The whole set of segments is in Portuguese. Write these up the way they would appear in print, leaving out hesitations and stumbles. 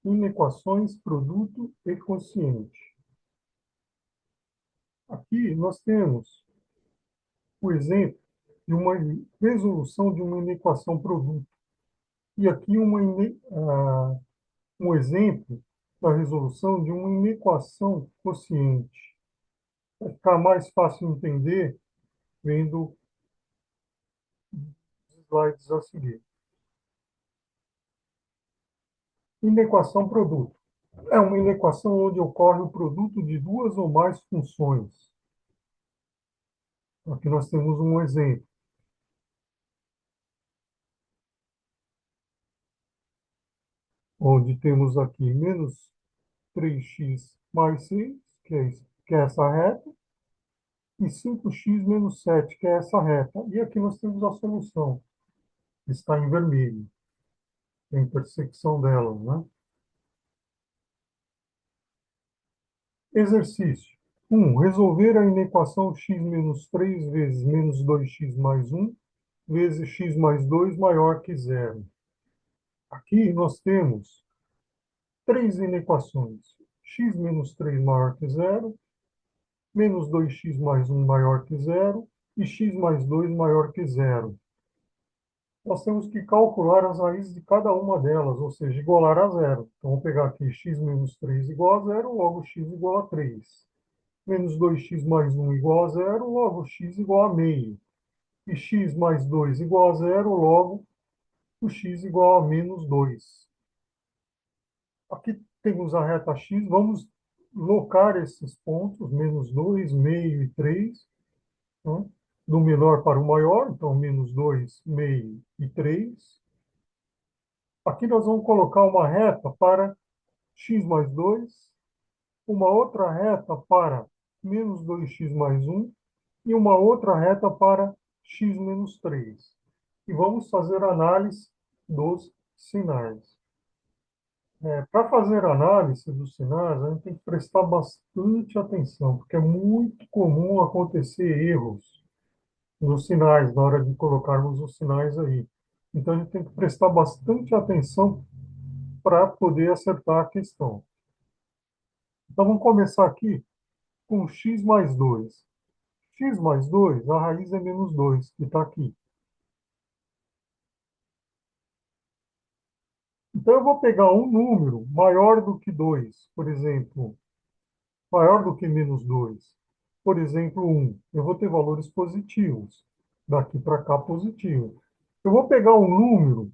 Inequações, produto e quociente. Aqui nós temos o exemplo de uma resolução de uma inequação produto. E aqui um exemplo da resolução de uma inequação quociente. Vai ficar mais fácil entender vendo os slides a seguir. Inequação produto. É uma inequação onde ocorre o produto de duas ou mais funções. Aqui nós temos um exemplo, onde temos aqui menos 3x mais 6, que é essa reta, e 5x menos 7, que é essa reta. E aqui nós temos a solução, que está em vermelho, a intersecção delas, né? Exercício 1. Resolver a inequação x menos 3 vezes menos 2x mais 1 vezes x mais 2 maior que zero. Aqui nós temos três inequações. X menos 3 maior que zero, menos 2x mais 1 maior que zero e x mais 2 maior que zero. Nós temos que calcular as raízes de cada uma delas, ou seja, igualar a zero. Então, vamos pegar aqui x menos 3 igual a zero, logo x igual a 3. Menos 2x mais 1 igual a zero, logo x igual a meio. E x mais 2 igual a zero, logo o x igual a menos 2. Aqui temos a reta x, vamos locar esses pontos, menos 2, meio e 3, né? Do menor para o maior, então menos 2, meio e 3. Aqui nós vamos colocar uma reta para x mais 2, uma outra reta para menos 2x mais 1 e uma outra reta para x menos 3. E vamos fazer análise dos sinais. Para fazer análise dos sinais, a gente tem que prestar bastante atenção, porque é muito comum acontecer erros nos sinais, na hora de colocarmos os sinais aí. Então, a gente tem que prestar bastante atenção para poder acertar a questão. Então, vamos começar aqui com x mais 2. X mais 2, a raiz é menos 2, que está aqui. Então, eu vou pegar um número maior do que 2, por exemplo, maior do que menos 2. Por exemplo, 1. Eu vou ter valores positivos. Daqui para cá, positivo. Eu vou pegar um número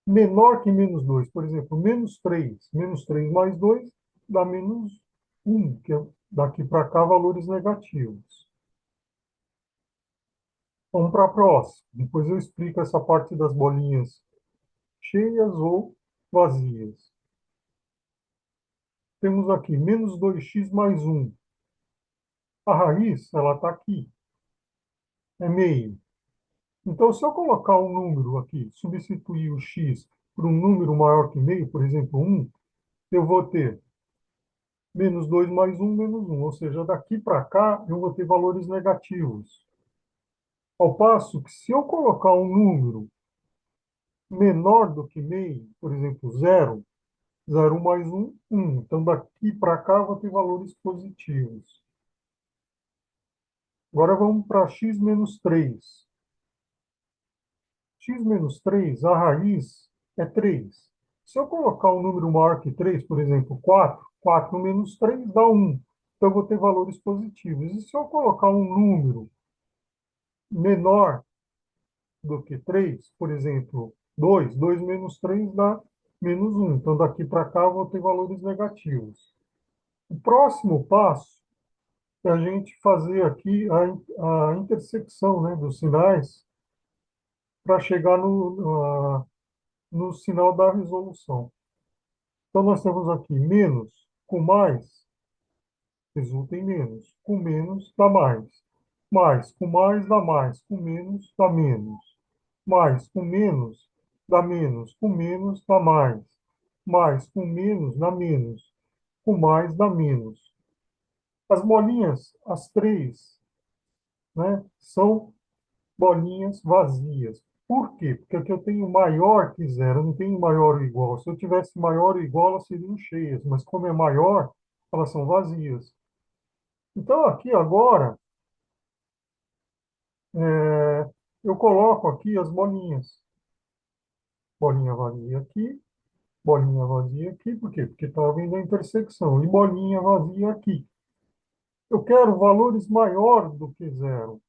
menor que menos 2, por exemplo, menos 3. Menos 3 mais 2 dá menos 1, que é daqui para cá valores negativos. Vamos para a próxima. Depois eu explico essa parte das bolinhas cheias ou vazias. Temos aqui menos 2x mais 1. A raiz, ela está aqui, é meio. Então, se eu colocar um número aqui, substituir o x por um número maior que meio, por exemplo, 1, eu vou ter menos 2 mais 1, menos 1. Ou seja, daqui para cá, eu vou ter valores negativos. Ao passo que, se eu colocar um número menor do que meio, por exemplo, 0, 0 mais 1, 1. Então, daqui para cá, eu vou ter valores positivos. Agora, vamos para x menos 3. X menos 3, a raiz é 3. Se eu colocar um número maior que 3, por exemplo, 4, 4 menos 3 dá 1. Então, eu vou ter valores positivos. E se eu colocar um número menor do que 3, por exemplo, 2, 2 menos 3 dá menos 1. Então, daqui para cá, eu vou ter valores negativos. O próximo passo é a gente fazer aqui a intersecção, né, dos sinais para chegar no sinal da resolução. Então, nós temos aqui menos com mais, resulta em menos. Com menos, dá mais. Mais com mais, dá mais. Com menos, dá menos. Mais com menos, dá menos. Com menos, dá mais. Mais com menos, dá menos. Com mais, dá menos. As bolinhas, as três, né, são bolinhas vazias. Por quê? Porque aqui eu tenho maior que zero, eu não tenho maior ou igual. Se eu tivesse maior ou igual, elas seriam cheias, mas como é maior, elas são vazias. Então, aqui agora, eu coloco aqui as bolinhas. Bolinha vazia aqui, bolinha vazia aqui. Por quê? Porque está havendo a intersecção. E bolinha vazia aqui. Eu quero valores maior do que zero.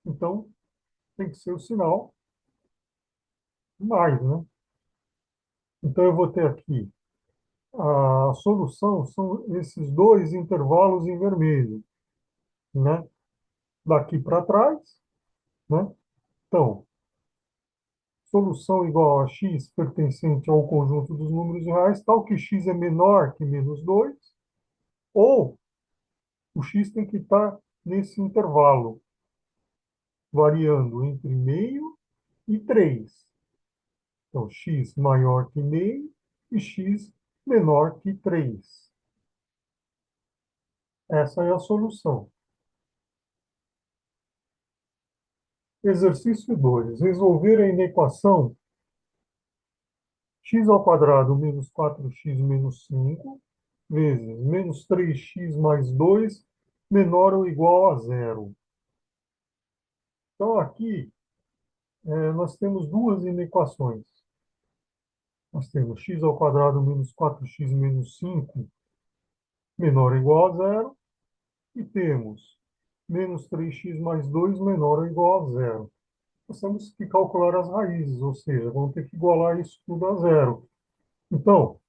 Então, tem que ser o sinal mais, né? Então, eu vou ter aqui a solução, são esses dois intervalos em vermelho, né? Daqui para trás, né? Então, solução igual a x pertencente ao conjunto dos números reais, tal que x é menor que menos 2, ou o x tem que estar nesse intervalo, variando entre meio e 3. Então, x maior que meio e x menor que 3. Essa é a solução. Exercício 2. Resolver a inequação x ao quadrado menos 4x menos 5 vezes menos 3x mais 2 menor ou igual a zero. Então, aqui, nós temos duas inequações. Nós temos x ao quadrado menos 4x menos 5 menor ou igual a zero. E temos menos 3x mais 2 menor ou igual a zero. Nós temos que calcular as raízes, ou seja, vamos ter que igualar isso tudo a zero. Então,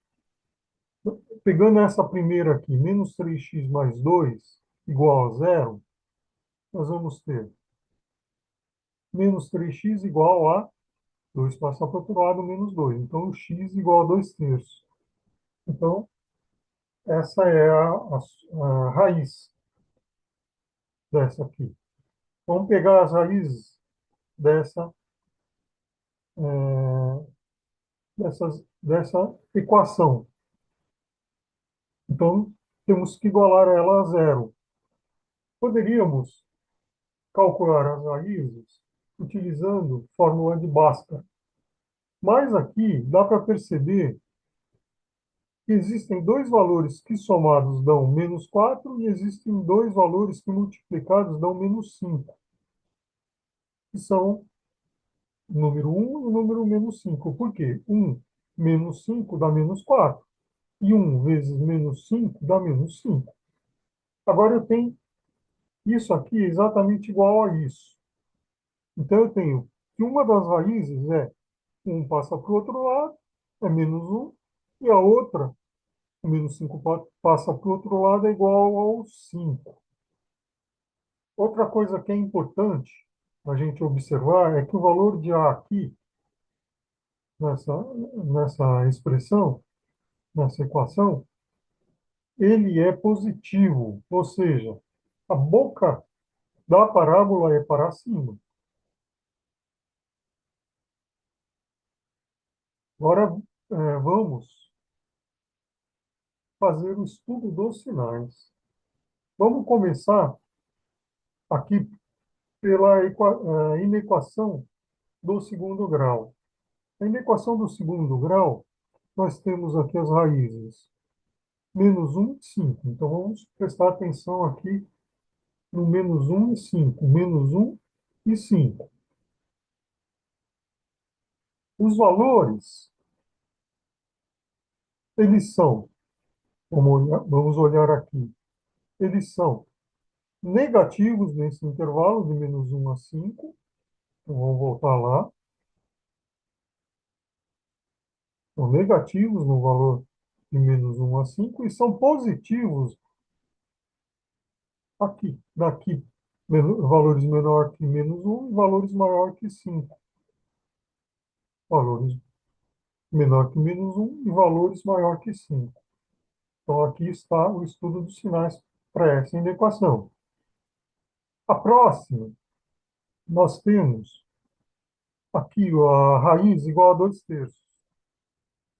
pegando essa primeira aqui, menos 3x mais 2 igual a zero, nós vamos ter menos 3x igual a 2 passa para o outro lado, menos 2. Então, o x igual a 2 terços. Então, essa é a raiz dessa aqui. Vamos pegar as raízes dessa, é, dessa equação. Então, temos que igualar ela a zero. Poderíamos calcular as raízes utilizando fórmula de Bhaskara. Mas aqui dá para perceber que existem dois valores que somados dão menos 4 e existem dois valores que multiplicados dão menos 5, que são o número 1 e o número menos 5. Por quê? 1 menos 5 dá menos 4. E 1 vezes menos 5 dá menos 5. Agora eu tenho isso aqui exatamente igual a isso. Então eu tenho que uma das raízes é 1 passa para o outro lado, é menos 1, e a outra, o menos 5 passa para o outro lado, é igual ao 5. Outra coisa que é importante a gente observar é que o valor de A aqui, nessa, nessa expressão, nessa equação, ele é positivo, ou seja, a boca da parábola é para cima. Agora, vamos fazer o estudo dos sinais. Vamos começar aqui pela inequação do segundo grau. A inequação do segundo grau, nós temos aqui as raízes menos 1 e 5. Então, vamos prestar atenção aqui no menos 1 e 5. Menos 1 e 5. Os valores, eles são, vamos olhar aqui, eles são negativos nesse intervalo de menos 1 a 5. Então, vamos voltar lá. São negativos no valor de menos 1 a 5 e são positivos aqui, daqui, valores menor que menos 1 e valores maior que 5. Valores menor que menos 1 e valores maior que 5. Então, aqui está o estudo dos sinais para essa inequação. A próxima, nós temos aqui a raiz igual a 2 terços.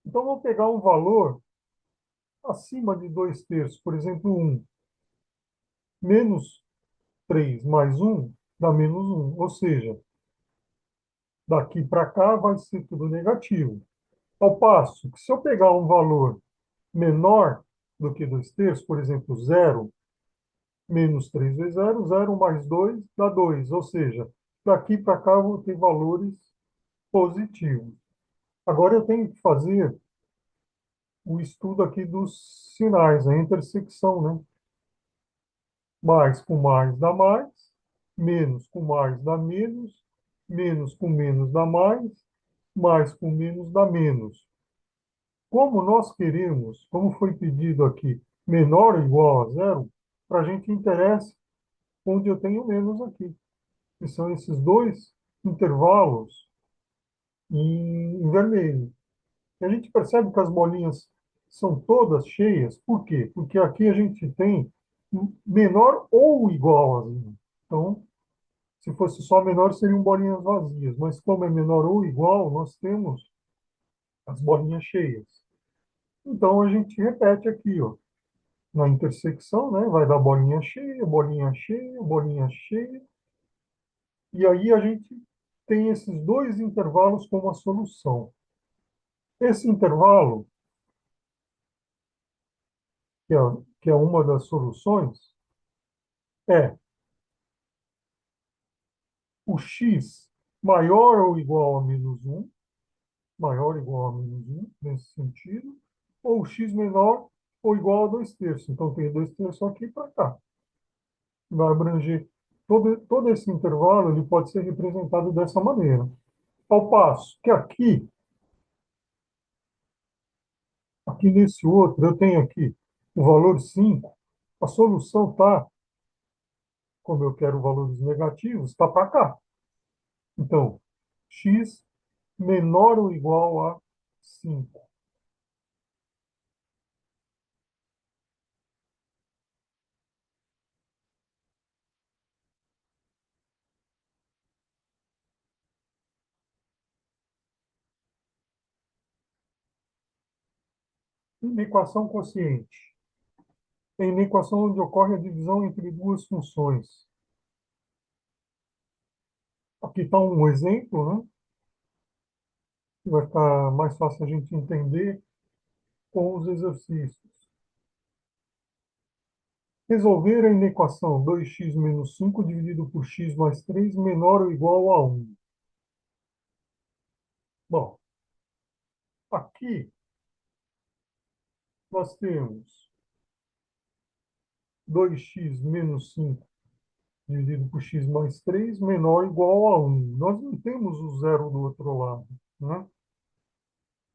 Então, vamos pegar um valor acima de 2 terços, por exemplo, 1. Menos 3 mais 1 dá menos 1, ou seja, Daqui para cá vai ser tudo negativo. Ao passo que se eu pegar um valor menor do que 2 terços, por exemplo, zero menos 3 vezes zero, zero mais 2 dá 2. Ou seja, daqui para cá eu vou ter valores positivos. Agora eu tenho que fazer o estudo aqui dos sinais, a intersecção, né? Mais com mais dá mais, menos com mais dá menos, menos com menos dá mais com menos dá menos. Como nós queremos, como foi pedido aqui, menor ou igual a zero, para a gente interessa onde eu tenho menos aqui, que são esses dois intervalos em vermelho. E a gente percebe que as bolinhas são todas cheias. Por quê? Porque aqui a gente tem menor ou igual a zero. Então, se fosse só menor, seriam bolinhas vazias. Mas como é menor ou igual, nós temos as bolinhas cheias. Então, a gente repete aqui, ó, na intersecção, né? Vai dar bolinha cheia, bolinha cheia, bolinha cheia. E aí a gente tem esses dois intervalos como a solução. Esse intervalo, que é uma das soluções, é o x maior ou igual a menos um, maior ou igual a menos um, nesse sentido, ou x menor ou igual a 2 terços. Então, tem 2 terços aqui para cá. Vai abranger todo esse intervalo, ele pode ser representado dessa maneira. Ao passo que aqui nesse outro, eu tenho aqui o valor 5, a solução está, como eu quero valores negativos, está para cá. Então, x menor ou igual a 5. Inequação quociente. É a inequação onde ocorre a divisão entre duas funções. Aqui está um exemplo, né? Que vai ficar mais fácil a gente entender com os exercícios. Resolver a inequação 2x menos 5 dividido por x mais 3 menor ou igual a 1. Bom, aqui nós temos 2x menos 5 dividido por x mais 3 menor ou igual a 1. Nós não temos o zero do outro lado, né?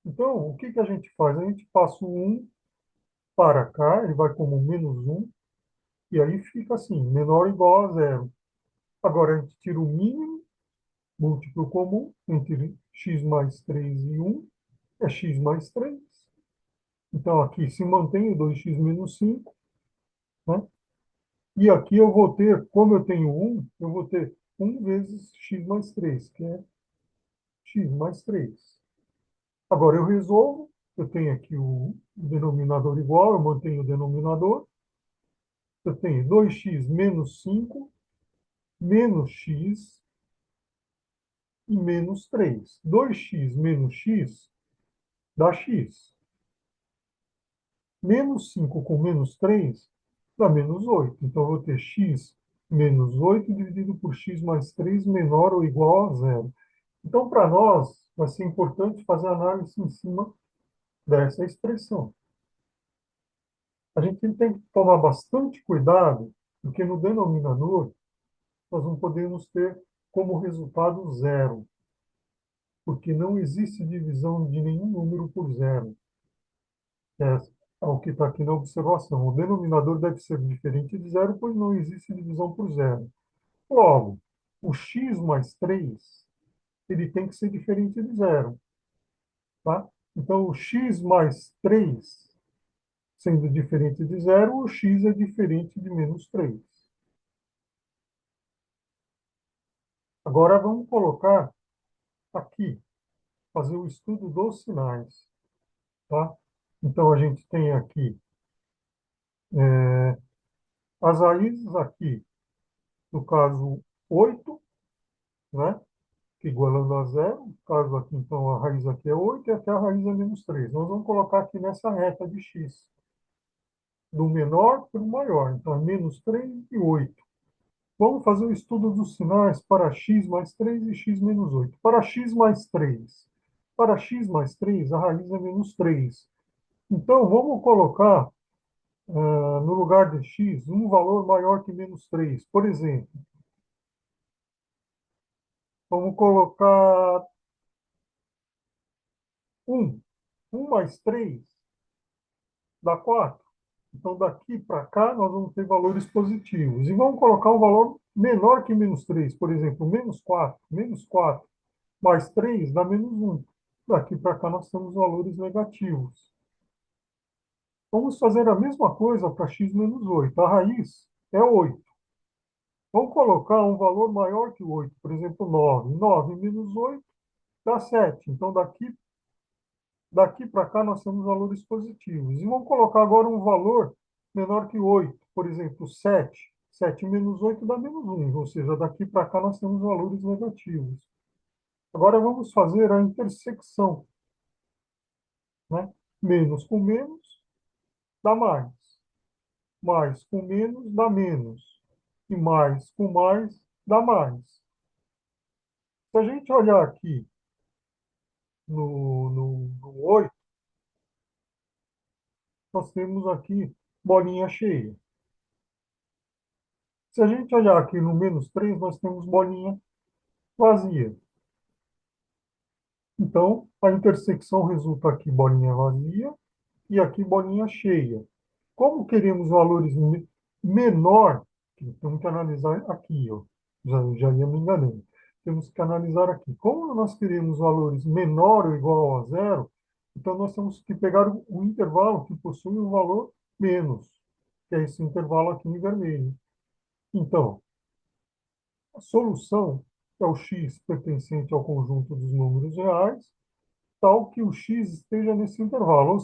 Então, o que a gente faz? A gente passa o 1 para cá, ele vai como menos um, e aí fica assim, menor ou igual a zero. Agora, a gente tira o mínimo, múltiplo comum, entre x mais 3 e 1, é x mais 3. Então, aqui se mantém o 2x menos 5, né? E aqui eu vou ter, como eu tenho 1, eu vou ter 1 vezes x mais 3, que é x mais 3. Agora eu resolvo, eu tenho aqui o denominador igual, eu mantenho o denominador, eu tenho 2x menos 5 menos x e menos 3. 2x menos x dá x. Menos 5 com menos 3 dá menos 8. Então, eu vou ter x menos 8 dividido por x mais 3 menor ou igual a zero. Então, para nós, vai ser importante fazer análise em cima dessa expressão. A gente tem que tomar bastante cuidado, porque no denominador nós não podemos ter como resultado zero, porque não existe divisão de nenhum número por zero. É o que está aqui na observação. O denominador deve ser diferente de zero, pois não existe divisão por zero. Logo, o x mais 3 ele tem que ser diferente de zero. Tá? Então, o x mais 3 sendo diferente de zero, o x é diferente de menos 3. Agora, vamos colocar aqui, fazer o estudo dos sinais. Tá? Então, a gente tem aqui as raízes aqui, no caso 8, né? igualando a zero. Caso aqui, então, a raiz aqui é 8 e aqui a raiz é menos 3. Nós vamos colocar aqui nessa reta de x, do menor para o maior. Então, é menos 3 e 8. Vamos fazer o estudo dos sinais para x mais 3 e x menos 8. Para x mais 3. Para x mais 3, a raiz é menos 3. Então, vamos colocar no lugar de x um valor maior que menos 3. Por exemplo, vamos colocar 1. 1 mais 3 dá 4. Então, daqui para cá, nós vamos ter valores positivos. E vamos colocar um valor menor que menos 3. Por exemplo, menos 4. Menos 4 mais 3 dá menos 1. Daqui para cá, nós temos valores negativos. Vamos fazer a mesma coisa para x menos 8. A raiz é 8. Vamos colocar um valor maior que o 8. Por exemplo, 9. 9 menos 8 dá 7. Então, daqui para cá, nós temos valores positivos. E vamos colocar agora um valor menor que 8. Por exemplo, 7. 7 menos 8 dá menos 1. Ou seja, daqui para cá, nós temos valores negativos. Agora, vamos fazer a intersecção, né? Menos com menos dá mais. Mais com menos dá menos. E mais com mais dá mais. Se a gente olhar aqui no 8, nós temos aqui bolinha cheia. Se a gente olhar aqui no menos 3, nós temos bolinha vazia. Então, a intersecção resulta aqui bolinha vazia e aqui bolinha cheia. Como queremos valores menor, temos que analisar aqui, ó. Já ia me enganando. Temos que analisar aqui. Como nós queremos valores menor ou igual a zero, então nós temos que pegar o intervalo que possui um valor menos, que é esse intervalo aqui em vermelho. Então, a solução é o x pertencente ao conjunto dos números reais, tal que o x esteja nesse intervalo, ou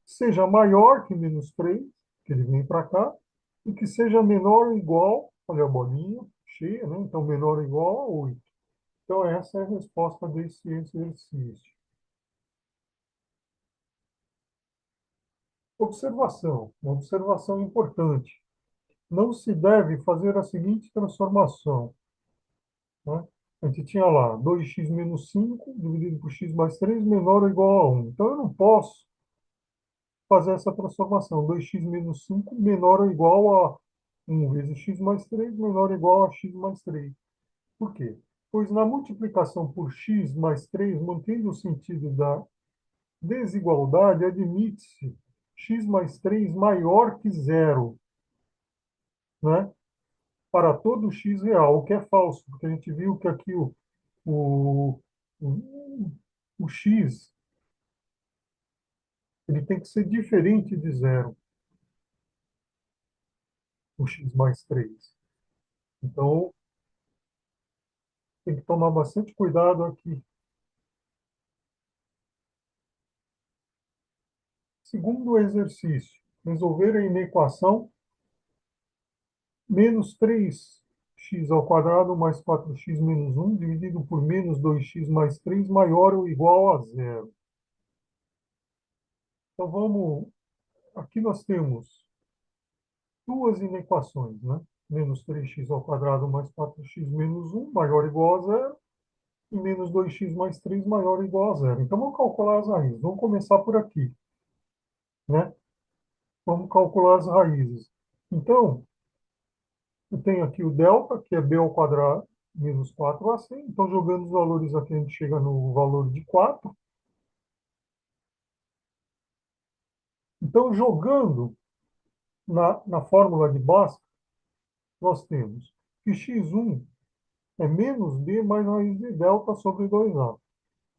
seja maior que menos 3, que ele vem para cá, e que seja menor ou igual, olha a bolinha cheia, né? Então menor ou igual a 8. Então essa é a resposta desse exercício. Observação, uma observação importante. Não se deve fazer a seguinte transformação, né? A gente tinha lá 2x menos 5 dividido por x mais 3 menor ou igual a 1. Então eu não posso fazer essa transformação. 2x menos 5 menor ou igual a 1 vezes x mais 3 menor ou igual a x mais 3. Por quê? Pois na multiplicação por x mais 3, mantendo o sentido da desigualdade, admite-se x mais 3 maior que zero, né? Para todo x real, o que é falso, porque a gente viu que aqui o, o, o x ele tem que ser diferente de zero, o x mais 3. Então, tem que tomar bastante cuidado aqui. Segundo exercício, resolver a inequação menos 3x ao quadrado mais 4x menos 1 dividido por menos 2x mais 3 maior ou igual a zero. Então, aqui nós temos duas inequações, né? Menos 3x ao quadrado mais 4x menos 1 maior ou igual a zero e menos 2x mais 3 maior ou igual a zero. Então, vamos calcular as raízes. Vamos começar por aqui, né? Vamos calcular as raízes. Então, eu tenho aqui o delta, que é b ao quadrado, menos 4ac. Então, jogando os valores aqui, a gente chega no valor de 4. Então, jogando na fórmula de Bhaskara, nós temos que x1 é menos b mais raiz de delta sobre 2a.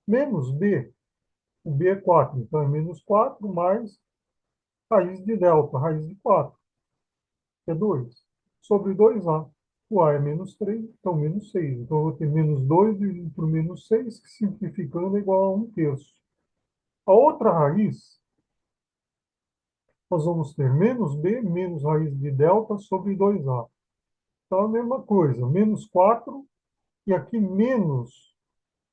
Menos b, o b é 4, então é menos 4 mais raiz de delta, raiz de 4, que é 2, sobre 2a. O a é menos 3, então menos 6. Então, eu vou ter menos 2 dividido por menos 6, que simplificando é igual a 1/3. A outra raiz, nós vamos ter menos b menos raiz de delta sobre 2a. Então, a mesma coisa, menos 4 E aqui menos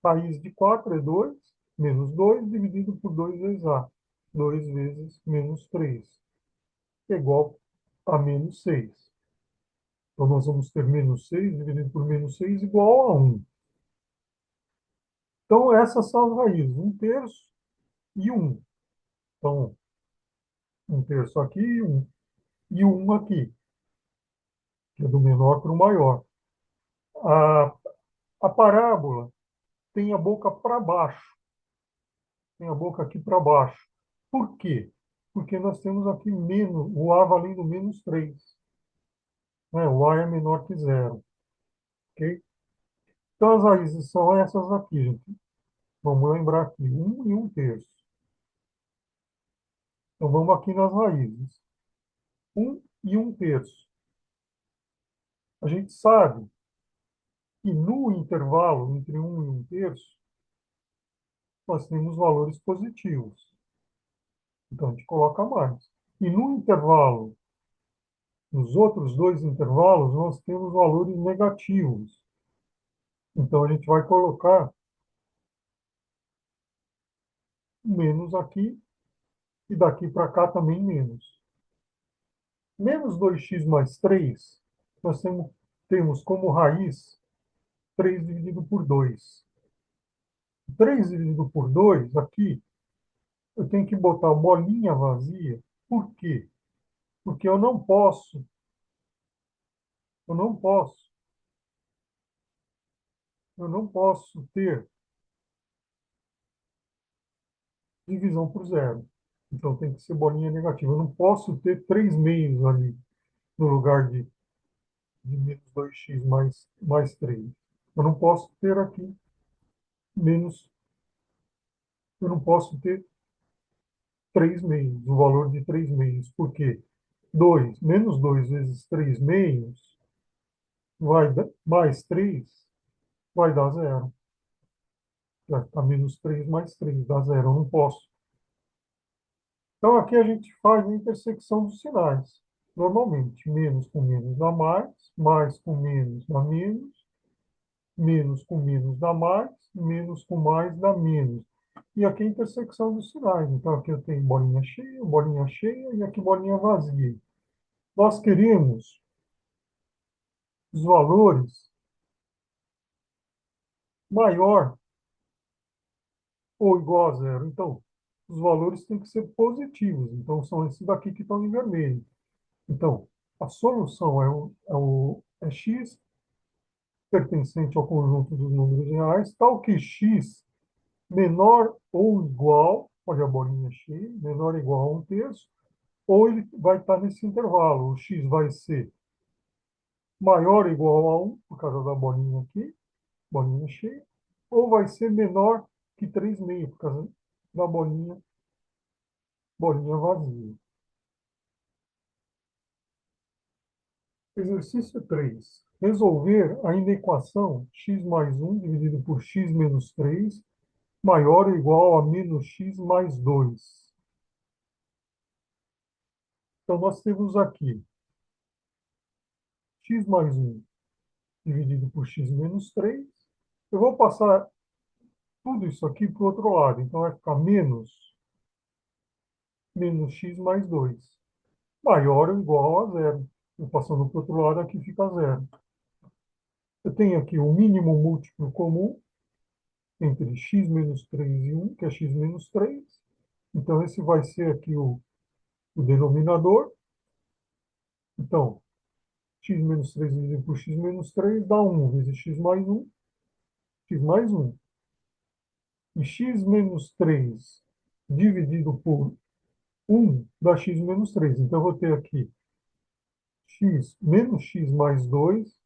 raiz de 4 é 2, menos 2 dividido por 2 vezes A. 2 vezes menos 3 é igual a menos 6. Então, nós vamos ter menos 6 dividido por menos 6 igual a 1. Então, essas são as raízes, 1/3 e 1. Então, 1/3 aqui e 1 aqui, que é do menor para o maior. A, a parábola tem a boca para baixo, tem a boca aqui para baixo. Por quê? Porque nós temos aqui menos, o A valendo menos 3. Né? O A é menor que zero. Ok? Então, as raízes são essas aqui, gente. Vamos lembrar aqui, 1 e 1/3. Então, vamos aqui nas raízes. 1 e 1/3. A gente sabe que no intervalo entre 1 e 1/3, nós temos valores positivos. Então, a gente coloca mais. E no intervalo, nos outros dois intervalos, nós temos valores negativos. Então, a gente vai colocar menos aqui e daqui para cá também menos. Menos 2x mais 3, nós temos como raiz 3 dividido por 2. 3 dividido por 2, aqui, eu tenho que botar bolinha vazia. Por quê? Porque eu não posso, eu não posso ter divisão por zero. Então tem que ser bolinha negativa. Eu não posso ter 3 meios ali no lugar de menos 2x mais 3. Eu não posso ter aqui menos, eu não posso ter 3 meios, o valor de 3 meios. Por quê? 2 menos 2 vezes 3 meios mais 3 vai dar zero. Vai ficar menos 3 mais 3 dá zero. Eu não posso. Então, aqui a gente faz a intersecção dos sinais. Normalmente, menos com menos dá mais com menos dá menos com menos dá mais, menos com mais dá menos. E aqui é a intersecção dos sinais. Então, aqui eu tenho bolinha cheia e aqui bolinha vazia. Nós queremos os valores maior ou igual a zero. Então, os valores têm que ser positivos. Então, são esses daqui que estão em vermelho. Então, a solução é x pertencente ao conjunto dos números reais, tal que x menor ou igual, olha a bolinha cheia, menor ou igual a 1/3, ou ele vai estar nesse intervalo. O x vai ser maior ou igual a 1, por causa da bolinha aqui, bolinha cheia, ou vai ser menor que 3,5, por causa da bolinha vazia. Exercício 3. Resolver a inequação x mais 1 dividido por x menos 3 maior ou igual a menos x mais 2. Então, nós temos aqui x mais 1 dividido por x menos 3. Eu vou passar tudo isso aqui para o outro lado. Então, vai ficar menos x mais 2 maior ou igual a zero. Eu passando para o outro lado, aqui fica zero. Eu tenho aqui o mínimo múltiplo comum entre x menos 3 e 1, que é x menos 3. Então, esse vai ser aqui o denominador. Então, x menos 3 dividido por x menos 3 dá 1 vezes x mais 1. E x menos 3 dividido por 1 dá x menos 3. Então, eu vou ter aqui x menos x mais 2,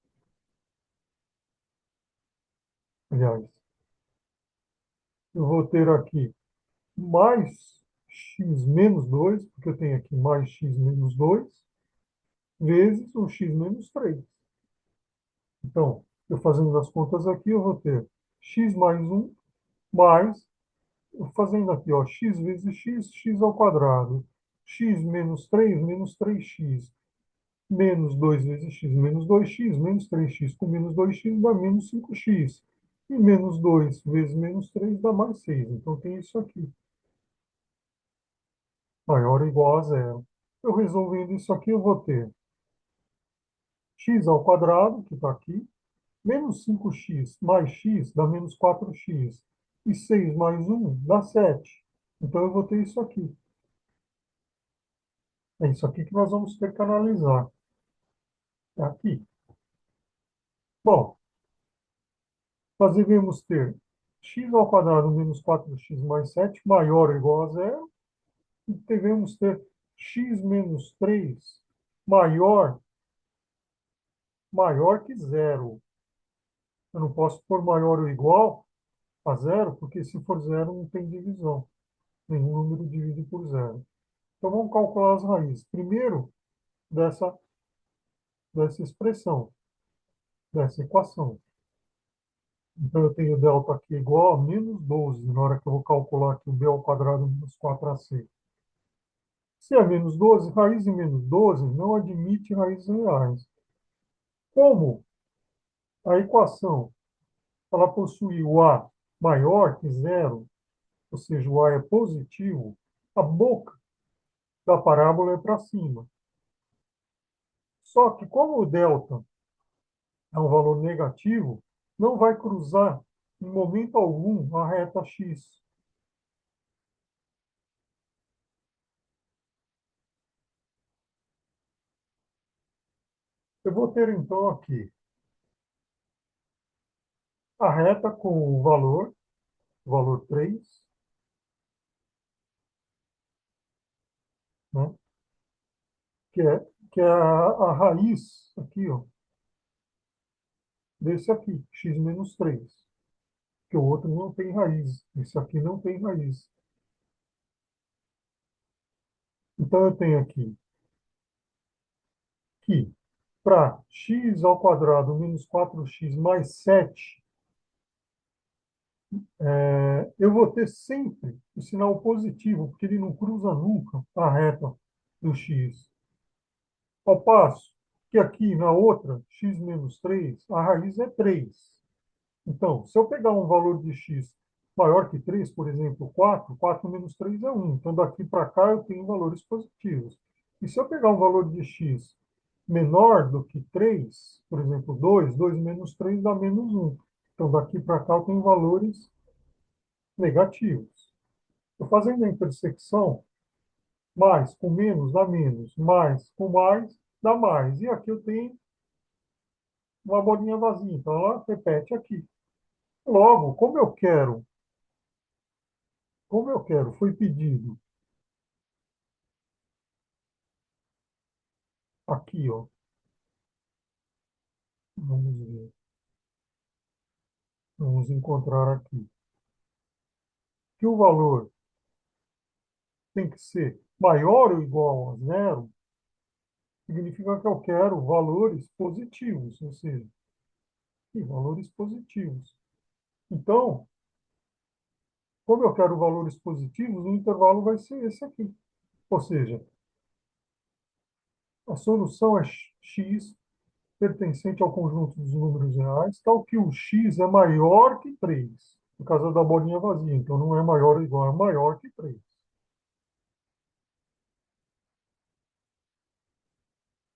aliás, eu vou ter aqui mais x menos 2, porque eu tenho aqui mais x menos 2, vezes o x menos 3. Então, eu fazendo as contas aqui, eu vou ter x mais 1 mais, eu fazendo aqui, ó, x vezes x, x ao quadrado. X menos 3 menos 3x. Menos 2 vezes x menos 2x, menos 3x com menos 2x dá menos 5x. E menos 2 vezes menos 3 dá mais 6. Então tem isso aqui, maior ou igual a zero. Eu resolvendo isso aqui, eu vou ter x ao quadrado, que está aqui, menos 5x mais x dá menos 4x. E 6 mais um dá 7. Então eu vou ter isso aqui. É isso aqui que nós vamos ter que analisar. É aqui. Bom, nós devemos ter x ao quadrado menos 4x mais 7 maior ou igual a zero. E devemos ter x menos 3 maior, maior que zero. Eu não posso pôr maior ou igual a zero, porque se for zero não tem divisão. Nenhum número divide por zero. Então vamos calcular as raízes. Primeiro, dessa expressão, dessa equação. Então eu tenho delta aqui igual a menos 12, na hora que eu vou calcular aqui o b ao quadrado menos 4ac. Se é menos 12, raiz de menos 12 não admite raízes reais. Como a equação ela possui o a maior que zero, ou seja, o a é positivo, a boca da parábola é para cima. Só que como o delta é um valor negativo, não vai cruzar em momento algum a reta x. Eu vou ter então aqui a reta com o valor 3, né? que é, que é a raiz aqui, ó, desse aqui, x menos 3, que o outro não tem raiz. Esse aqui não tem raiz. Então, eu tenho aqui que para x ao quadrado menos 4x mais 7, eu vou ter sempre o sinal positivo, porque ele não cruza nunca a reta do x. Ao passo que aqui na outra, x menos 3, a raiz é 3. Então, se eu pegar um valor de x maior que 3, por exemplo, 4, 4 menos 3 é 1. Então, daqui para cá eu tenho valores positivos. E se eu pegar um valor de x menor do que 3, por exemplo, 2, 2 menos 3 dá menos 1. Então, daqui para cá eu tenho valores negativos. Estou fazendo a intersecção, mais com menos dá menos, mais com mais dá mais. E aqui eu tenho uma bolinha vazia. Então, ela repete aqui. Logo, como eu quero, foi pedido aqui, ó. Vamos ver. Vamos encontrar aqui. Que o valor tem que ser maior ou igual a zero, significa que eu quero valores positivos, ou seja, valores positivos. Então, como eu quero valores positivos, o intervalo vai ser esse aqui. Ou seja, a solução é x pertencente ao conjunto dos números reais, tal que o x é maior que 3, por causa da bolinha vazia. Então, não é maior ou igual, é maior que 3.